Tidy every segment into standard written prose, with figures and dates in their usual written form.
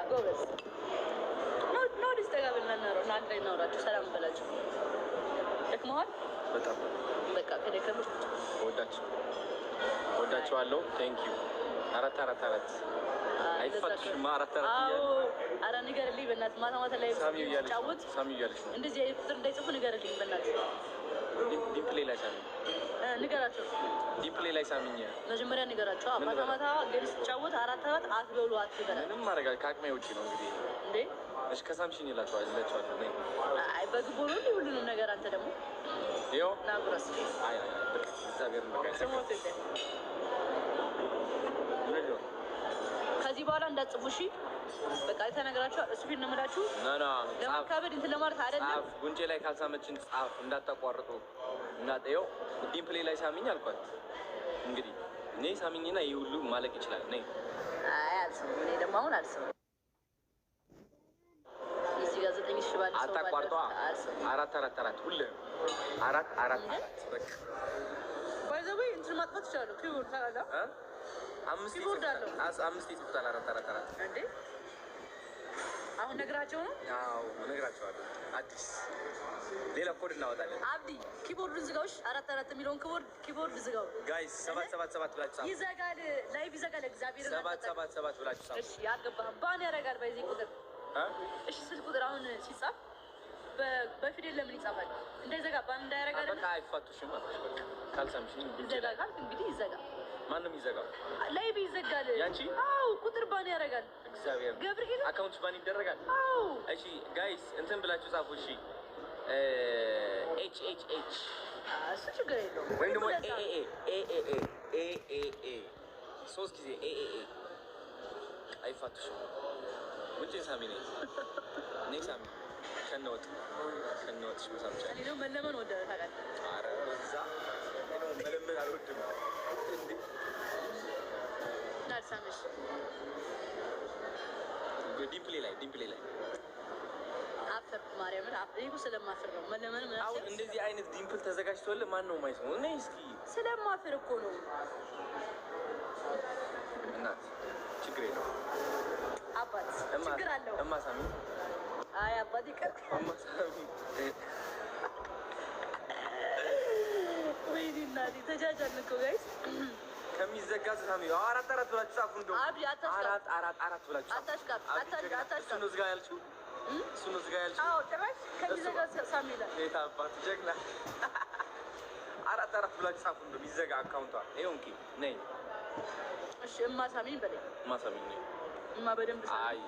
ጎበዝ ነው ዲስተጋብልና ነው አንድ ላይ እናውራችሁ። ሰላም በላችሁ። ደክመዋል በጣም በቃ ከደከም ወዳችኋለሁ። ቴንክ ዩ። አራት አይፈትሽማ አራት ኧረ ንገርልኝ በእናትህ። ማታ ማታ ላይ ጫውት ሳሚ እያለች ነው እንደዚህ አይነት ቁጥር እንዳይጽፉ ንገርልኝ በእናትህ። ዲምፕሌይ ላይ ሳሚ ንገራቸው። ዲምፕሌይ ላይ ሳሚኝ መጀመሪያ ንገራቸው። ማታ ማታ ግን ስትጫወት አራት አትበሉ አትበላ። ምንም ማድረግ ከአቅሜ ውጪ ነው እንግዲህ እንዴ። እሺ ከሳምሽኝ ይላችኋል። አይ በግቦ ነው ሁሉንም ነገር አንተ ደግሞ ይኸው ናጉረስ አይ እግዚአብሔር ከዚህ በኋላ እንዳትጽፉ እሺ። በቃ ተነግራችኋል። እሱ ፊት ነው የምላችሁ። ለማካበድ እንትን ለማለት አይደለም። ጉንጬ ላይ ካልሳመችን ጻፍ እንዳታቋርጡ። እናጠየው ዲምፕሌይ ላይ ሳሚኝ አልኳት። እንግዲህ እኔ ሳሚኝና ይህ ሁሉ ማለቅ ይችላል። ነይ አይ አልሰማም። እኔ ደግሞ አሁን አልሰማም። እዚህ ጋር 9 ሺህ ባለ ሰው አታቋርጧ። አራት ሁሉ አራት በቃ ባይዘው እንትን ማጥፋት ይችላል። ኪቦርድ ታላ አምስት ይጽፉታል። አራት እንዴ አሁን ነግራቸው ነው። አዎ ነግራቸዋለሁ። አዲስ ሌላ ኮድ እናወጣለን። አብዲ ኪቦርዱን ዝጋውሽ። አራት የሚለውን ኪቦርድ ዝጋው ጋይስ። 777 ብላችሁ ጻፉ። ይዘጋል፣ ላይቭ ይዘጋል። እግዚአብሔር 777 ብላችሁ ጻፉ። እሺ ያልገባህም ባን ያደርጋል። በዚህ ቁጥር እሺ ስልክ ቁጥር አሁን ሲጻፍ በፊደል ለምን ይጻፋል? እንዳይዘጋ ባን እንዳያደርጋል። በቃ አይፋቱሽም ማለት በቃ ካልሰምሽኝ ይዘጋል። እንግዲህ ይዘጋል። ማንም ይዘጋል። ላይቭ ይዘጋል። ያንቺ አው ቁጥር ባን ያደርጋል። እግዚአብሔር ገብርኤል አካውንት ባን ይደረጋል። አው እሺ ጋይስ እንትን ብላችሁ ጻፉ። እሺ ኤች እሱ ችግር የለውም። ወይም ደግሞ ኤ 3 ጊዜ ኤ አይፋቱሽም። ውጪ ሳሚ ነኝ ሳሚ ከነወጥሽ መሳምቻ እኔ ደግሞ መለመን ወደ ታውቃለህ። ኧረ በዛ መለመን አልወድም። እንዳልሳምሽ ዲምፕሌይ ላይ አፈር ማርያምን እኔ እኮ ስለማፍር ነው መለመን ምን አሁን እንደዚህ አይነት ዲምፕል ተዘጋጅቶልህ ማን ነው የማይሰማው? እኔ እስኪ ስለማፍር እኮ ነው። እናት ችግር የለውም። አባት ችግር አለው። እማሳሚ አይ አባት ይቀር እማሳሚ ወይኔ እናቴ ተጃጃልን እኮ ጋይስ። ከሚዘጋ ሳሚ አራት ብላችሁ ጻፉ። እንደው አብዲ አራት ብላችሁ ጻፉ። አታሽቃብ እሱ ነው ዝጋ ያልሽው። አዎ ጭራሽ ከሚዘጋ ሳሚ ላይ የት አባት ጀግና። አራት ብላችሁ ጻፉ። እንደው የሚዘጋ አካውንቷ ይኸው እንኪ ነይ። እሺ እማሳሚኝ በለኝ። እማሳሚኝ ነይ። በደንብ አይ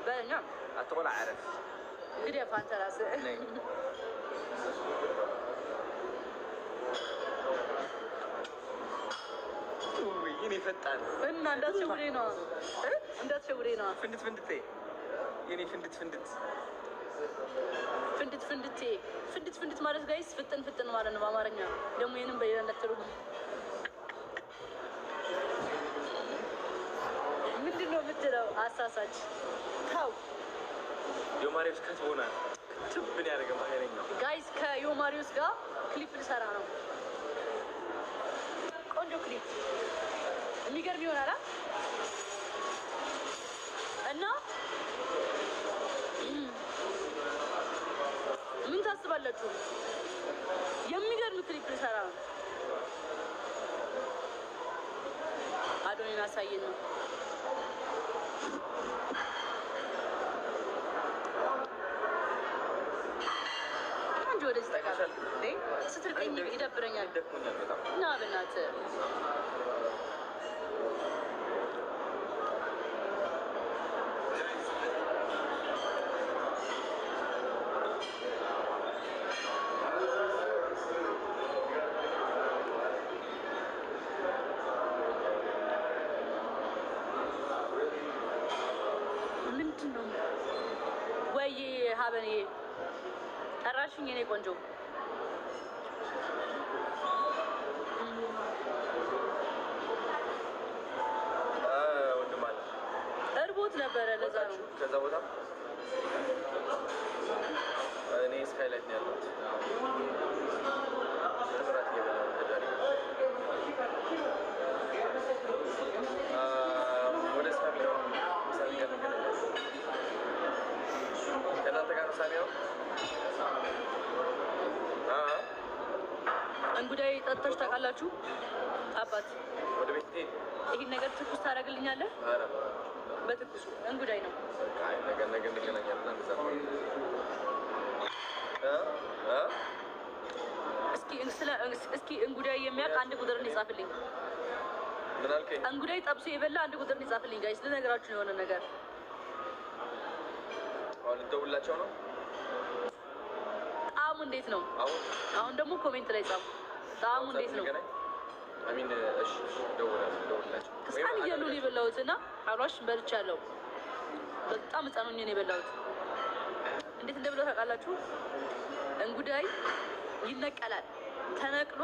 በእኛ አትቆላ አረፍ እንግዲህ ፋንታ ራስህ ነይ። ይሄኔ ፈጣን እና እንዳትሸውሬ ነው ፍንድት የኔ ፍንድት ማለት ጋይስ ፍጥን ማለት ነው በአማርኛ። ደግሞ ይሄንን በሌላ እንዳትተረጉ። ምንድን ነው የምትለው? አሳሳች ታው ዮማሪውስ ከትቦና ትብን ያደረገ ማይረኛው ጋይስ ከዮማሪውስ ጋር ክሊፕ ልሰራ ነው። ቆንጆ ክሊፕ የሚገርም ይሆናል እና ምን ታስባላችሁ? የሚገርም ክሊፕ ልሰራ ነው። አዶኔን አሳየን ነው አንቺ ወደ ስተካከል ስትርቀኝ ይደብረኛል እና በእናትህ ሀበኔ ጠራሽኝ የኔ ቆንጆ። ወንድም አለ እርቦት ነበረ ለዛ ነው። ከዛ ቦታ እኔ ስካይላይት ነው ያለሁት። ወደ ሳሚ ነው ጠጥተሽ ታውቃላችሁ? አባት ወደ ቤት ይሄን ነገር ትኩስ ታደርግልኛለህ? ኧረ በትኩሱ እንጉዳይ ነው። አይ ነገ እንገናኛለን። እስኪ እንጉዳይ የሚያውቅ አንድ ቁጥር እንዲጻፍልኝ። ምን አልከኝ? እንጉዳይ ጠብሶ የበላ አንድ ቁጥር እንዲጻፍልኝ ጋይስ፣ ልነግራችሁ የሆነ ነገር። አሁን ልደውልላቸው ነው። ጣዕሙ እንዴት ነው? አሁን ደግሞ ኮሜንት ላይ ጻፉ። ጣዕሙ እንዴት ነው? አሚን እሺ፣ ደውልላቸው። ህፃን እያሉ ነው የበላሁትና አሏሽ በልቻለሁ። በጣም ህፃን ሆኜ ነው የበላሁት። እንዴት እንደበላሁ ታውቃላችሁ? እንጉዳይ ይነቀላል። ተነቅሎ